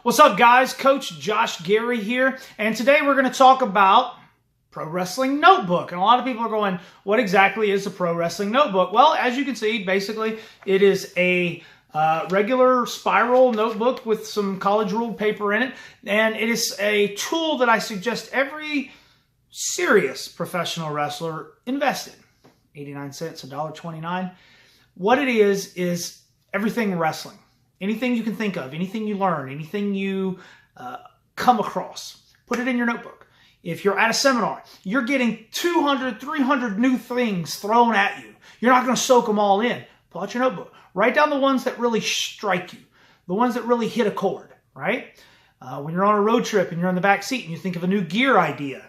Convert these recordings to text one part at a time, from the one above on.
What's up, guys? Coach Josh Gerry here, and today we're going to talk about Pro Wrestling Notebook. And a lot of people are going, what exactly is a Pro Wrestling Notebook? Well, as you can see, basically it is a regular spiral notebook with some college ruled paper in it, and it is a tool that I suggest every serious professional wrestler invest in. 89 cents, $1.29. What it is everything wrestling. Anything you can think of, anything you learn, anything you come across, put it in your notebook. If you're at a seminar, you're getting 200, 300 new things thrown at you. You're not going to soak them all in. Pull out your notebook. Write down the ones that really strike you, the ones that really hit a chord, right? When you're on a road trip and you're in the back seat and you think of a new gear idea,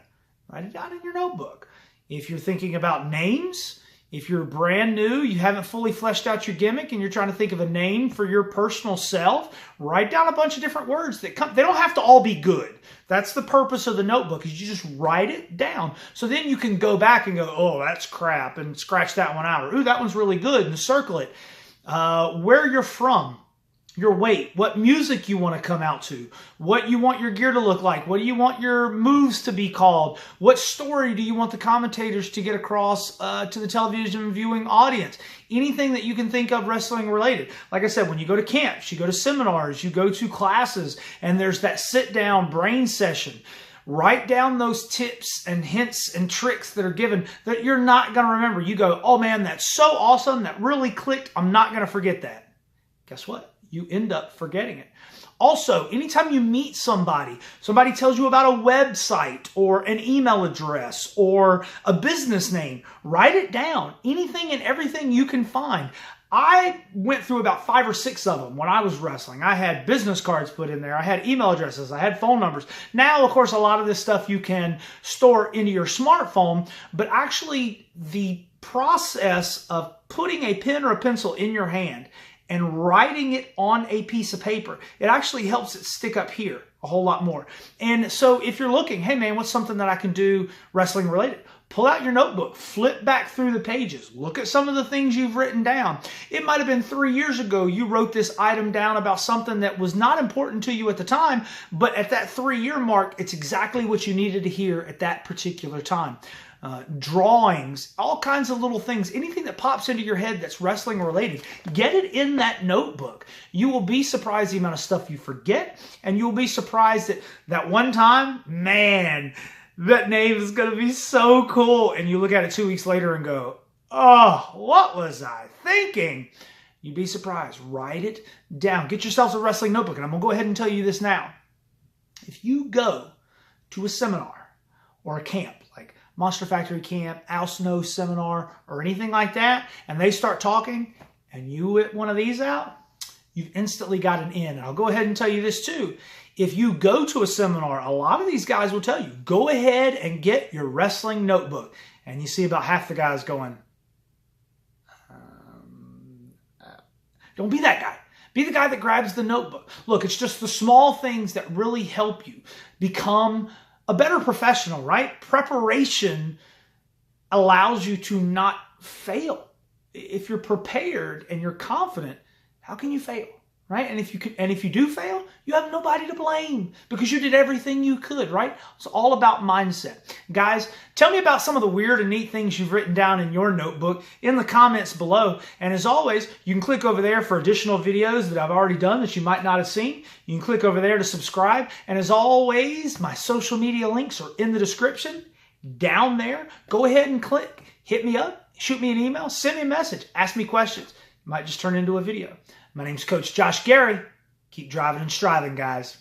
write it down in your notebook. If you're thinking about names, if you're brand new, you haven't fully fleshed out your gimmick and you're trying to think of a name for your personal self, write down a bunch of different words that come. They don't have to all be good. That's the purpose of the notebook, is you just write it down. So then you can go back and go, oh, that's crap, and scratch that one out. Or, ooh, that one's really good, and circle it. Where you're from, your weight, what music you want to come out to, what you want your gear to look like, what do you want your moves to be called, what story do you want the commentators to get across to the television viewing audience, anything that you can think of wrestling related. Like I said, when you go to camps, you go to seminars, you go to classes, and there's that sit-down brain session. Write down those tips and hints and tricks that are given that you're not going to remember. You go, oh man, that's so awesome, that really clicked, I'm not going to forget that. Guess what? You end up forgetting it. Also, anytime you meet somebody tells you about a website or an email address or a business name, write it down. Anything and everything you can find. I went through about 5 or 6 of them when I was wrestling. I had business cards put in there. I had email addresses. I had phone numbers. Now, of course, a lot of this stuff you can store into your smartphone, but actually the process of putting a pen or a pencil in your hand and writing it on a piece of paper, it actually helps it stick up here a whole lot more. And so if you're looking, hey man, what's something that I can do wrestling related? Pull out your notebook, flip back through the pages, look at some of the things you've written down. It might have been 3 years ago you wrote this item down about something that was not important to you at the time, but at that 3-year mark, it's exactly what you needed to hear at that particular time. Drawings, all kinds of little things, anything that pops into your head that's wrestling related, get it in that notebook. You will be surprised the amount of stuff you forget, and you'll be surprised that one time, man, that name is going to be so cool. And you look at it 2 weeks later and go, oh, what was I thinking? You'd be surprised. Write it down. Get yourselves a wrestling notebook. And I'm going to go ahead and tell you this now. If you go to a seminar or a camp, like Monster Factory Camp, Al Snow Seminar, or anything like that, and they start talking, and you whip one of these out, you've instantly got an in. And I'll go ahead and tell you this too. If you go to a seminar, a lot of these guys will tell you, go ahead and get your wrestling notebook. And you see about half the guys going, don't be that guy. Be the guy that grabs the notebook. Look, it's just the small things that really help you become a better professional, right? Preparation allows you to not fail. If you're prepared and you're confident, how can you fail, right? And if you do fail, you have nobody to blame because you did everything you could, right? It's all about mindset. Guys, tell me about some of the weird and neat things you've written down in your notebook in the comments below. And as always, you can click over there for additional videos that I've already done that you might not have seen. You can click over there to subscribe. And as always, my social media links are in the description down there. Go ahead and click. Hit me up. Shoot me an email. Send me a message. Ask me questions. It might just turn into a video. My name's Coach Josh Gerry. Keep driving and striving, guys.